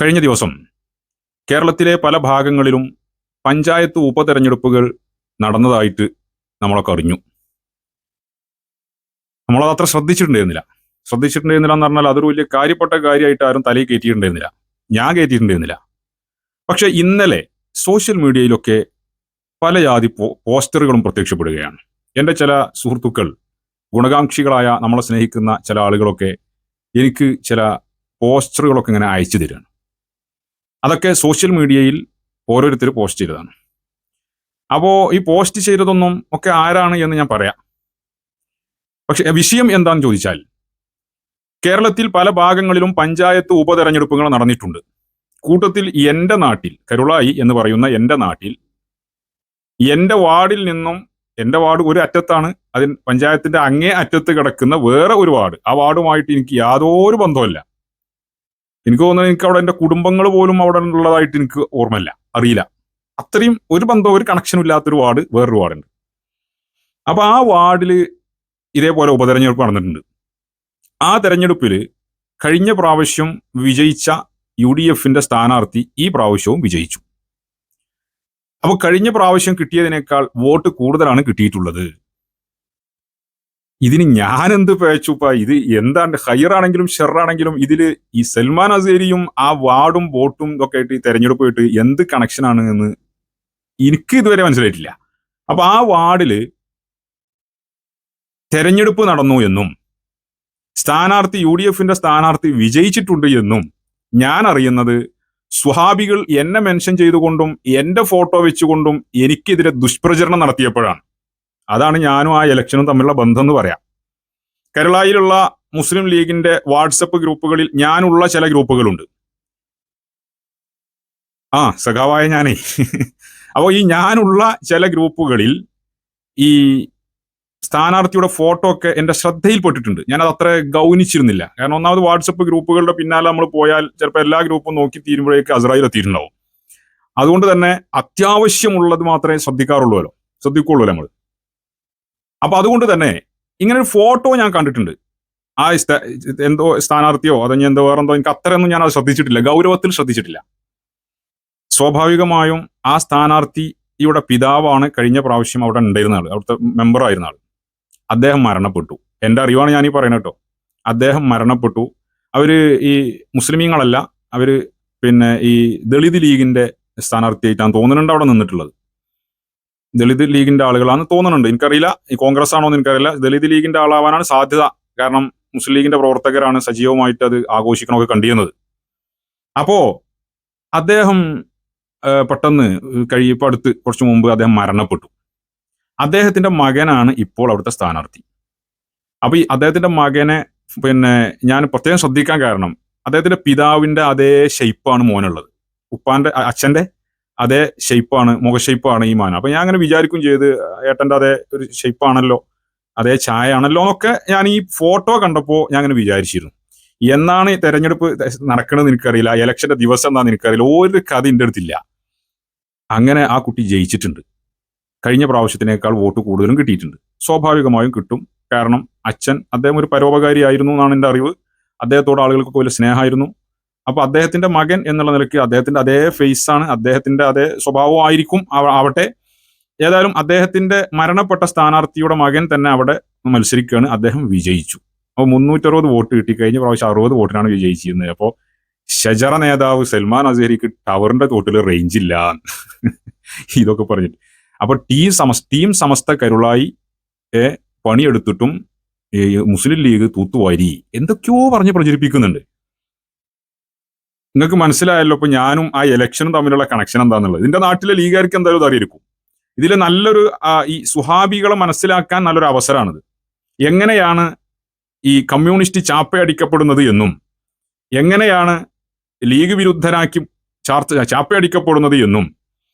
കഴിഞ്ഞ ദിവസം കേരളത്തിലെ പല ഭാഗങ്ങളിലും പഞ്ചായത്ത് ഉപതെരഞ്ഞെടുപ്പുകൾ നടന്നതായിട്ട് നമ്മളൊക്കെ അറിഞ്ഞു. നമ്മളത് അത്ര ശ്രദ്ധിച്ചിട്ടുണ്ടായിരുന്നില്ല എന്ന് പറഞ്ഞാൽ അതൊരു വലിയ കാര്യപ്പെട്ട കാര്യമായിട്ട് ആരും തലയിൽ കയറ്റിയിട്ടുണ്ടായിരുന്നില്ല. ഞാൻ കയറ്റിയിട്ടുണ്ടായിരുന്നില്ല. പക്ഷെ ഇന്നലെ സോഷ്യൽ മീഡിയയിലൊക്കെ പല ജാതി പോസ്റ്ററുകളും പ്രത്യക്ഷപ്പെടുകയാണ്. എൻ്റെ ചില സുഹൃത്തുക്കൾ, ഗുണകാംക്ഷികളായ നമ്മളെ സ്നേഹിക്കുന്ന ചില ആളുകളൊക്കെ എനിക്ക് ചില പോസ്റ്ററുകളൊക്കെ ഇങ്ങനെ അയച്ചു തരികയാണ്. അതൊക്കെ സോഷ്യൽ മീഡിയയിൽ ഓരോരുത്തർ പോസ്റ്റ് ചെയ്തതാണ്. അപ്പോൾ ഈ പോസ്റ്റ് ചെയ്തതൊന്നും ഒക്കെ ആരാണ് എന്ന് ഞാൻ പറയാം. പക്ഷെ വിഷയം എന്താണെന്ന് ചോദിച്ചാൽ, കേരളത്തിൽ പല ഭാഗങ്ങളിലും പഞ്ചായത്ത് ഉപതെരഞ്ഞെടുപ്പുകൾ നടന്നിട്ടുണ്ട്. കൂട്ടത്തിൽ എൻ്റെ നാട്ടിൽ, കരുളായി എന്ന് പറയുന്ന എൻ്റെ നാട്ടിൽ, എൻ്റെ വാർഡിൽ നിന്നും, എൻ്റെ വാർഡ് ഒരു അറ്റത്താണ്, അതിന് പഞ്ചായത്തിന്റെ അങ്ങേ അറ്റത്ത് കിടക്കുന്ന വേറെ ഒരു വാർഡ്, ആ വാർഡുമായിട്ട് എനിക്ക് യാതൊരു ബന്ധവുമില്ല. എനിക്ക് തോന്നുന്നത് എനിക്ക് അവിടെ എൻ്റെ കുടുംബങ്ങൾ പോലും അവിടെ ഉള്ളതായിട്ട് എനിക്ക് ഓർമ്മയില്ല, അറിയില്ല. അത്രയും ഒരു ബന്ധവും ഒരു കണക്ഷനും ഇല്ലാത്തൊരു വാർഡ് വേറൊരു വാർഡുണ്ട്. അപ്പൊ ആ വാർഡിൽ ഇതേപോലെ ഉപതെരഞ്ഞെടുപ്പ് നടന്നിട്ടുണ്ട്. ആ തെരഞ്ഞെടുപ്പിൽ കഴിഞ്ഞ പ്രാവശ്യം വിജയിച്ച UDF സ്ഥാനാർത്ഥി ഈ പ്രാവശ്യവും വിജയിച്ചു. അപ്പൊ കഴിഞ്ഞ പ്രാവശ്യം കിട്ടിയതിനേക്കാൾ വോട്ട് കൂടുതലാണ് കിട്ടിയിട്ടുള്ളത്. ഇതിന് ഞാൻ എന്ത് പേച്ചുപ്പ? ഇത് എന്താണ്? ഹൈറാണെങ്കിലും ഷെറാണെങ്കിലും ഇതില് ഈ സൽമാൻ അസേരിയും ആ വാർഡും വോട്ടും ഒക്കെ ആയിട്ട് ഈ തെരഞ്ഞെടുപ്പ് ആയിട്ട് എന്ത് കണക്ഷനാണ് എന്ന് എനിക്ക് ഇതുവരെ മനസ്സിലായിട്ടില്ല. അപ്പൊ ആ വാർഡില് തെരഞ്ഞെടുപ്പ് നടന്നു എന്നും സ്ഥാനാർത്ഥി UDF സ്ഥാനാർത്ഥി വിജയിച്ചിട്ടുണ്ട് എന്നും ഞാൻ അറിയുന്നത് സ്വഹാബികൾ എന്നെ മെൻഷൻ ചെയ്തുകൊണ്ടും എന്റെ ഫോട്ടോ വെച്ചുകൊണ്ടും എനിക്കെതിരെ ദുഷ്പ്രചരണം നടത്തിയപ്പോഴാണ്. അതാണ് ഞാനും ആ ഇലക്ഷനും തമ്മിലുള്ള ബന്ധം എന്ന് പറയാം. കേരളയിലുള്ള മുസ്ലിം ലീഗിന്റെ വാട്സപ്പ് ഗ്രൂപ്പുകളിൽ ഞാനുള്ള ചില ഗ്രൂപ്പുകളുണ്ട്. സഖാവായ ഞാനേ അപ്പോൾ ഈ ഞാനുള്ള ചില ഗ്രൂപ്പുകളിൽ ഈ സ്ഥാനാർത്ഥിയുടെ ഫോട്ടോ ഒക്കെ എന്റെ ശ്രദ്ധയിൽപ്പെട്ടിട്ടുണ്ട്. ഞാനത് അത്ര ഗൗനിച്ചിരുന്നില്ല. കാരണം ഒന്നാമത് വാട്സപ്പ് ഗ്രൂപ്പുകളുടെ പിന്നാലെ നമ്മൾ പോയാൽ ചിലപ്പോൾ എല്ലാ ഗ്രൂപ്പും നോക്കി തീരുമ്പോഴേക്ക് അസ്രായേൽ എത്തിയിട്ടുണ്ടാവും. അതുകൊണ്ട് തന്നെ അത്യാവശ്യമുള്ളത് മാത്രമേ ശ്രദ്ധിക്കുള്ളൂ നമ്മൾ. അപ്പൊ അതുകൊണ്ട് തന്നെ ഇങ്ങനെ ഒരു ഫോട്ടോ ഞാൻ കണ്ടിട്ടുണ്ട്. ആ എന്തോ സ്ഥാനാർത്ഥിയോ അതോ എന്തോ വേറെന്തോ, എനിക്ക് അത്രയൊന്നും ഞാൻ അത് ശ്രദ്ധിച്ചിട്ടില്ല, ഗൗരവത്തിൽ ശ്രദ്ധിച്ചിട്ടില്ല. സ്വാഭാവികമായും ആ സ്ഥാനാർത്ഥിയുടെ പിതാവാണ് കഴിഞ്ഞ പ്രാവശ്യം അവിടെ ഉണ്ടായിരുന്ന ആൾ, അവിടുത്തെ മെമ്പറായിരുന്ന ആൾ. അദ്ദേഹം മരണപ്പെട്ടു. എൻ്റെ അറിവാണ് ഞാൻ ഈ പറയുന്നത് കേട്ടോ. അദ്ദേഹം മരണപ്പെട്ടു. അവര് ഈ മുസ്ലിമീങ്ങളല്ല, അവര് ഈ ദളിത് ലീഗിന്റെ സ്ഥാനാർത്ഥിയായിട്ടാണ് തോന്നുന്നുണ്ട് അവിടെ നിന്നിട്ടുള്ളത്. ദളിത് ലീഗിന്റെ ആളുകളാണ് തോന്നുന്നുണ്ട്, എനിക്കറിയില്ല. ഈ കോൺഗ്രസ് ആണോ എന്ന് എനിക്കറിയില്ല. ദളിത് ലീഗിന്റെ ആളാവാനാണ് സാധ്യത. കാരണം മുസ്ലിം ലീഗിന്റെ പ്രവർത്തകരാണ് സജീവമായിട്ട് അത് ആഘോഷിക്കണമൊക്കെ കണ്ടിരുന്നത്. അപ്പോ അദ്ദേഹം പെട്ടെന്ന് ഇപ്പൊ അടുത്ത് കുറച്ചു മുമ്പ് അദ്ദേഹം മരണപ്പെട്ടു. അദ്ദേഹത്തിന്റെ മകനാണ് ഇപ്പോൾ അവിടുത്തെ സ്ഥാനാർത്ഥി. അപ്പൊ ഈ അദ്ദേഹത്തിന്റെ മകനെ ഞാൻ പ്രത്യേകം ശ്രദ്ധിക്കാൻ കാരണം, അദ്ദേഹത്തിന്റെ പിതാവിന്റെ അതേ ഷെയ്പ്പാണ് മോനുള്ളത്. അച്ഛന്റെ അതേ ഷെയ്പ്പാണ്, മുഖ ഷെയ്പ്പാണ് ഈ മാനം. അപ്പൊ ഞാൻ അങ്ങനെ വിചാരിക്കും ചെയ്ത്, ഏട്ടന്റെ അതേ ഒരു ഷെയ്പ്പാണല്ലോ, അതേ ചായ ആണല്ലോ എന്നൊക്കെ ഞാൻ ഈ ഫോട്ടോ കണ്ടപ്പോൾ ഞാൻ അങ്ങനെ വിചാരിച്ചിരുന്നു. എന്നാണ് ഈ തെരഞ്ഞെടുപ്പ് നടക്കണമെന്ന് എനിക്കറിയില്ല, ഇലക്ഷന്റെ ദിവസം എന്താണെന്ന് എനിക്കറിയില്ല, ഒരു കഥ എൻ്റെ അടുത്തില്ല. അങ്ങനെ ആ കുട്ടി ജയിച്ചിട്ടുണ്ട്. കഴിഞ്ഞ പ്രാവശ്യത്തിനേക്കാൾ വോട്ട് കൂടുതലും കിട്ടിയിട്ടുണ്ട്. സ്വാഭാവികമായും കിട്ടും. കാരണം അദ്ദേഹം ഒരു പരോപകാരിയായിരുന്നു എന്നാണ് എൻ്റെ അറിവ്. അദ്ദേഹത്തോട് ആളുകൾക്കൊക്കെ വലിയ സ്നേഹമായിരുന്നു. അപ്പൊ അദ്ദേഹത്തിന്റെ മകൻ എന്നുള്ള നിലയ്ക്ക് അദ്ദേഹത്തിന്റെ അതേ ഫേസ് ആണ്, അദ്ദേഹത്തിന്റെ അതേ സ്വഭാവം ആയിരിക്കും ആവട്ടെ. ഏതായാലും അദ്ദേഹത്തിന്റെ മരണപ്പെട്ട സ്ഥാനാർത്ഥിയുടെ മകൻ തന്നെ അവിടെ മത്സരിക്കുകയാണ്. അദ്ദേഹം വിജയിച്ചു. അപ്പോൾ 360 വോട്ട് കിട്ടി. കഴിഞ്ഞ പ്രാവശ്യം 60 വോട്ടിനാണ് വിജയിച്ചിരുന്നത്. അപ്പോൾ ഷജറ നേതാവ് സൽമാൻ അസേരിക്ക് ടവറിന്റെ തോട്ടിൽ റേഞ്ച് ഇല്ല ഇതൊക്കെ പറഞ്ഞിട്ട്. അപ്പൊ ടീം സമസ്ത കരുളായി പണിയെടുത്തിട്ടും മുസ്ലിം ലീഗ് തൂത്തുവാരി എന്തൊക്കെയോ പറഞ്ഞ് പ്രചരിപ്പിക്കുന്നുണ്ട്. നിങ്ങൾക്ക് മനസ്സിലായല്ലോ ഇപ്പൊ ഞാനും ആ ഇലക്ഷനും തമ്മിലുള്ള കണക്ഷൻ എന്താണെന്നുള്ളത്. ഇതിന്റെ നാട്ടിലെ ലീഗുകാർക്ക് എന്തായാലും ഇത് അറിയിരിക്കും. ഇതിൽ നല്ലൊരു ഈ സുഹാബികളെ മനസ്സിലാക്കാൻ നല്ലൊരു അവസരമാണിത്. എങ്ങനെയാണ് ഈ കമ്മ്യൂണിസ്റ്റ് ചാപ്പയടിക്കപ്പെടുന്നത് എന്നും എങ്ങനെയാണ് ലീഗ് വിരുദ്ധരാക്കി ചാപ്പയടിക്കപ്പെടുന്നത് എന്നും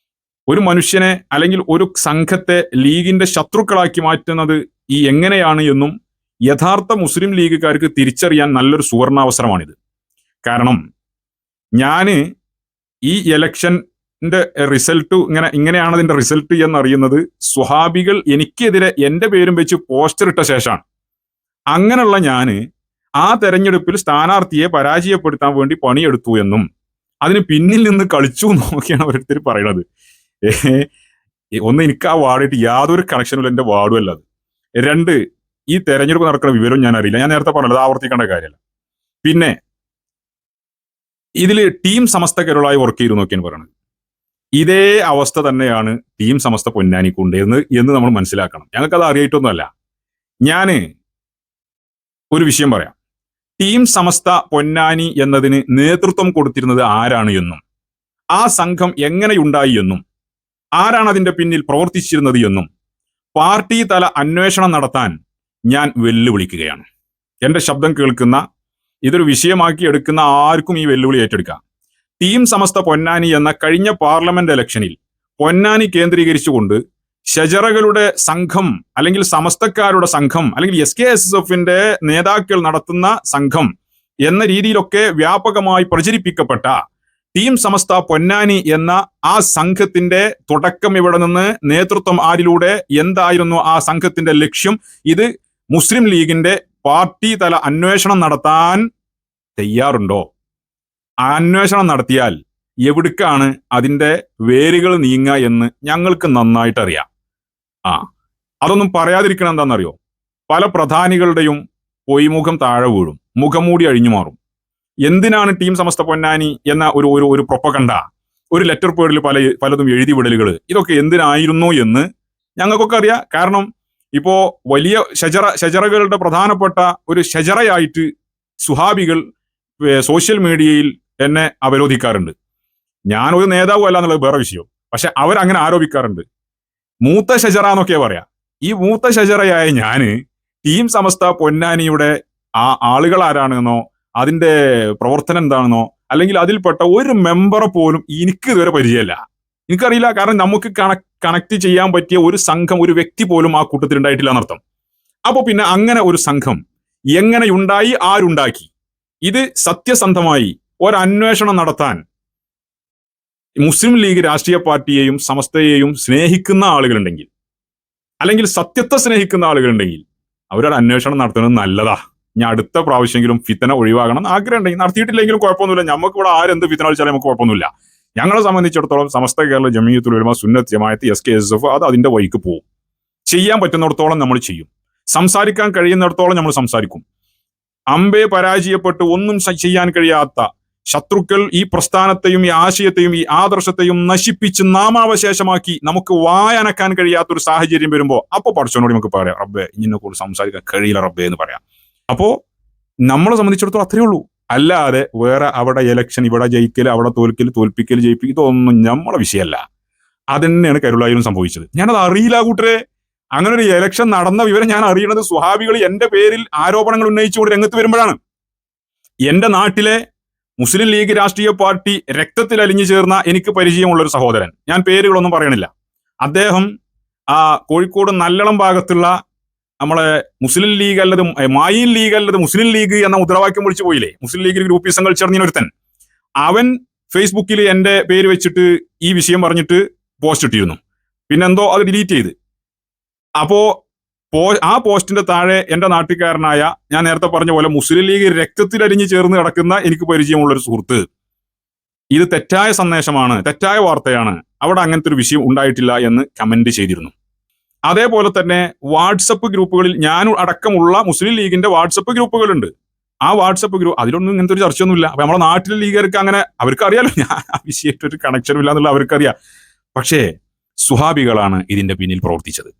ഒരു മനുഷ്യനെ അല്ലെങ്കിൽ ഒരു സംഘത്തെ ലീഗിന്റെ ശത്രുക്കളാക്കി മാറ്റുന്നത് എങ്ങനെയാണ് എന്നും യഥാർത്ഥ മുസ്ലിം ലീഗുകാർക്ക് തിരിച്ചറിയാൻ നല്ലൊരു സുവർണാവസരമാണിത്. കാരണം ഞാന് ഈ ഇലക്ഷന്റെ റിസൾട്ട് ഇങ്ങനെയാണ് അതിന്റെ റിസൾട്ട് എന്നറിയുന്നത് സ്വഹാബികൾ എനിക്കെതിരെ എന്റെ പേരും വെച്ച് പോസ്റ്റർ ഇട്ട ശേഷമാണ്. അങ്ങനെയുള്ള ഞാന് ആ തെരഞ്ഞെടുപ്പിൽ സ്ഥാനാർത്ഥിയെ പരാജയപ്പെടുത്താൻ വേണ്ടി പണിയെടുത്തു എന്നും അതിന് പിന്നിൽ നിന്ന് കളിച്ചു നോക്കിയാണ് ഓരോരുത്തർ പറയണത്. ഒന്ന്, എനിക്ക് ആ വാർഡായിട്ട് യാതൊരു കണക്ഷനും എന്റെ വാർഡും അല്ല അത്. രണ്ട്, ഈ തെരഞ്ഞെടുപ്പ് നടക്കുന്ന വിവരം ഞാൻ അറിയില്ല. ഞാൻ നേരത്തെ പറഞ്ഞത് ആവർത്തിക്കേണ്ട കാര്യമല്ല. പിന്നെ ഇതിൽ ടീം സമസ്ത കേരളമായി വർക്ക് ചെയ്തു നോക്കിയാണ് പറയുന്നത്. ഇതേ അവസ്ഥ തന്നെയാണ് ടീം സമസ്ത പൊന്നാനിക്കുണ്ട് എന്ന് നമ്മൾ മനസ്സിലാക്കണം. ഞങ്ങൾക്കത് അറിയായിട്ടൊന്നുമല്ല. ഞാന് ഒരു വിഷയം പറയാം. ടീം സമസ്ത പൊന്നാനി എന്നതിന് നേതൃത്വം കൊടുത്തിരുന്നത് ആരാണ് എന്നും ആ സംഘം എങ്ങനെയുണ്ടായി എന്നും ആരാണ് അതിന്റെ പിന്നിൽ പ്രവർത്തിച്ചിരുന്നത് എന്നും പാർട്ടി തല അന്വേഷണം നടത്താൻ ഞാൻ വെല്ലുവിളിക്കുകയാണ്. എന്റെ ശബ്ദം കേൾക്കുന്ന, ഇതൊരു വിഷയമാക്കി എടുക്കുന്ന ആർക്കും ഈ വെല്ലുവിളി ഏറ്റെടുക്കാം. ടീം സമസ്ത പൊന്നാനി എന്ന കഴിഞ്ഞ പാർലമെന്റ് ഇലക്ഷനിൽ പൊന്നാനി കേന്ദ്രീകരിച്ചുകൊണ്ട് ഷജറകളുടെ സംഘം അല്ലെങ്കിൽ സമസ്തക്കാരുടെ സംഘം അല്ലെങ്കിൽ SKSSFന്റെ നേതാക്കൾ നടത്തുന്ന സംഘം എന്ന രീതിയിലൊക്കെ വ്യാപകമായി പ്രചരിപ്പിക്കപ്പെട്ട ടീം സമസ്ത പൊന്നാനി എന്ന ആ സംഘത്തിന്റെ തുടക്കം ഇവിടെ നിന്ന്, നേതൃത്വം ആരിലൂടെ, എന്തായിരുന്നു ആ സംഘത്തിന്റെ ലക്ഷ്യം, ഇത് മുസ്ലിം ലീഗിന്റെ പാർട്ടി തല അന്വേഷണം നടത്താൻ തയ്യാറുണ്ടോ? ആ അന്വേഷണം നടത്തിയാൽ എവിടേക്കാണ് അതിന്റെ വേരുകൾ നീങ്ങുക എന്ന് ഞങ്ങൾക്ക് നന്നായിട്ട് അറിയാം. അതൊന്നും പറയാതിരിക്കണം. എന്താണെന്നറിയോ? പല പ്രധാനികളുടെയും പൊയ്മുഖം താഴെ വീഴും, മുഖംമൂടി അഴിഞ്ഞു മാറും. എന്തിനാണ് ടീം സമസ്ത പൊന്നാനി എന്ന ഒരു പ്രൊപ്പഗണ്ട, ഒരു ലെറ്റർ പേഡിൽ പലതും എഴുതി വിടലുകൾ, ഇതൊക്കെ എന്തിനായിരുന്നു എന്ന് ഞങ്ങൾക്കൊക്കെ അറിയാം. കാരണം ഇപ്പോ വലിയ ഷജറകളുടെ പ്രധാനപ്പെട്ട ഒരു ഷജറയായിട്ട് സുഹാബികൾ സോഷ്യൽ മീഡിയയിൽ എന്നെ അവരോധിക്കാറുണ്ട്. ഞാനൊരു നേതാവും അല്ല എന്നുള്ളത് വേറെ വിഷയം. പക്ഷെ അവരങ്ങനെ ആരോപിക്കാറുണ്ട്. മൂത്ത ഷജറ എന്നൊക്കെ പറയാ. ഈ മൂത്ത ഷജറയായ ഞാന് ടീം സമസ്ത പൊന്നാനിയുടെ ആ ആളുകൾ ആരാണെന്നോ അതിന്റെ പ്രവർത്തനം എന്താണെന്നോ അല്ലെങ്കിൽ അതിൽപ്പെട്ട ഒരു മെമ്പറെ പോലും എനിക്ക് ഇതുവരെ പരിചയമല്ല. എനിക്കറിയില്ല. കാരണം നമുക്ക് കണക്ട് ചെയ്യാൻ പറ്റിയ ഒരു സംഘം, ഒരു വ്യക്തി പോലും ആ കൂട്ടത്തിൽ ഉണ്ടായിട്ടില്ല എന്നർത്ഥം. അപ്പൊ പിന്നെ അങ്ങനെ ഒരു സംഘം എങ്ങനെയുണ്ടായി, ആരുണ്ടാക്കി, ഇത് സത്യസന്ധമായി ഒരന്വേഷണം നടത്താൻ മുസ്ലിം ലീഗ് രാഷ്ട്രീയ പാർട്ടിയെയും സമസ്തയെയും സ്നേഹിക്കുന്ന ആളുകളുണ്ടെങ്കിൽ, അല്ലെങ്കിൽ സത്യത്തെ സ്നേഹിക്കുന്ന ആളുകളുണ്ടെങ്കിൽ അവരൊരു അന്വേഷണം നടത്തുന്നത് നല്ലതാ. ഞാൻ അടുത്ത പ്രാവശ്യമെങ്കിലും ഫിത്തന ഒഴിവാകണം ആഗ്രഹം ഉണ്ടെങ്കിൽ, നടത്തിയിട്ടില്ലെങ്കിലും കുഴപ്പമൊന്നുമില്ല. നമുക്ക് ഇവിടെ ആരെന്ത് ഫിത്തന വിളിച്ചാലും നമുക്ക് കുഴപ്പമൊന്നുമില്ല. ഞങ്ങളെ സംബന്ധിച്ചിടത്തോളം സമസ്ത കേരള ജമീയത്തുൽ ഉലമ സുന്നത്ത് ജമാഅത്ത് SKSSF അത് അതിന്റെ വഴിക്ക് പോകും. ചെയ്യാൻ പറ്റുന്നിടത്തോളം നമ്മൾ ചെയ്യും. സംസാരിക്കാൻ കഴിയുന്നിടത്തോളം നമ്മൾ സംസാരിക്കും. അമ്പെ പരാജയപ്പെട്ട് ഒന്നും ചെയ്യാൻ കഴിയാത്ത ശത്രുക്കൾ ഈ പ്രസ്ഥാനത്തെയും ഈ ആശയത്തെയും ഈ ആദർശത്തെയും നശിപ്പിച്ച് നാമാവശേഷമാക്കി നമുക്ക് വായനക്കാൻ കഴിയാത്ത ഒരു സാഹചര്യം വരുമ്പോ അപ്പൊ പഠിച്ചോനോട് നമുക്ക് പറയാം, റബ്ബേ ഇങ്ങനെ കൂടി സംസാരിക്കാൻ കഴിയില്ല റബ്ബേ എന്ന് പറയാം. അപ്പോ നമ്മളെ സംബന്ധിച്ചിടത്തോളം അത്രയേ ഉള്ളൂ. അല്ലാതെ വേറെ അവിടെ ഇലക്ഷൻ, ഇവിടെ ജയിക്കൽ, അവിടെ തോൽപ്പിക്കൽ, ജയിപ്പിക്കൽ, ഇതൊന്നും നമ്മളെ വിഷയമല്ല. അതന്നെയാണ് കരുളായിലും സംഭവിച്ചത്. ഞാനത് അറിയില്ല കൂട്ടരെ. അങ്ങനെ ഒരു ഇലക്ഷൻ നടന്ന വിവരം ഞാൻ അറിയണത് സുഹാബികൾ എന്റെ പേരിൽ ആരോപണങ്ങൾ ഉന്നയിച്ചുകൊണ്ട് രംഗത്ത് വരുമ്പോഴാണ്. എന്റെ നാട്ടിലെ മുസ്ലിം ലീഗ് രാഷ്ട്രീയ പാർട്ടി രക്തത്തിൽ അലിഞ്ഞു ചേർന്ന എനിക്ക് പരിചയമുള്ള ഒരു സഹോദരൻ, ഞാൻ പേരുകളൊന്നും പറയണില്ല, അദ്ദേഹം കോഴിക്കോട് നല്ലളം ഭാഗത്തുള്ള നമ്മളെ മുസ്ലിം ലീഗ് അല്ലത് മായിൻ ലീഗ് അല്ലത് മുസ്ലിം ലീഗ് എന്ന മുദ്രാവാക്യം വിളിച്ചു പോയില്ലേ, മുസ്ലിം ലീഗിൽ ഗ്രൂപ്പിസങ്ങൾ ചേർന്നൊരുത്തൻ, അവൻ ഫേസ്ബുക്കിൽ എന്റെ പേര് വെച്ചിട്ട് ഈ വിഷയം പറഞ്ഞിട്ട് പോസ്റ്റ് ഇട്ടിരുന്നു. പിന്നെന്തോ അത് ഡിലീറ്റ് ചെയ്ത്. അപ്പോ ആ പോസ്റ്റിന്റെ താഴെ എന്റെ നാട്ടുകാരനായ, ഞാൻ നേരത്തെ പറഞ്ഞ പോലെ മുസ്ലിം ലീഗ് രക്തത്തിൽ അരിഞ്ഞു ചേർന്ന് കിടക്കുന്ന എനിക്ക് പരിചയമുള്ള ഒരു സുഹൃത്ത്, ഇത് തെറ്റായ സന്ദേശമാണ്, തെറ്റായ വാർത്തയാണ്, അവിടെ അങ്ങനത്തെ ഒരു വിഷയം ഉണ്ടായിട്ടില്ല എന്ന് കമന്റ് ചെയ്തിരുന്നു. അതേപോലെ തന്നെ വാട്സപ്പ് ഗ്രൂപ്പുകളിൽ ഞാൻ അടക്കമുള്ള മുസ്ലിം ലീഗിന്റെ വാട്സപ്പ് ഗ്രൂപ്പുകളുണ്ട്. ആ വാട്സപ്പ് ഗ്രൂപ്പ് അതിലൊന്നും ഇങ്ങനത്തെ ഒരു ചർച്ചയൊന്നുമില്ല. അപ്പൊ നമ്മുടെ നാട്ടിലെ ലീഗർക്ക് അങ്ങനെ അവർക്കറിയാലോ ഞാൻ ആ വിഷയമായിട്ടൊരു കണക്ഷനും ഇല്ല എന്നുള്ള അവർക്കറിയാം. പക്ഷേ സുഹാബികളാണ് ഇതിന്റെ പിന്നിൽ പ്രവർത്തിച്ചത്.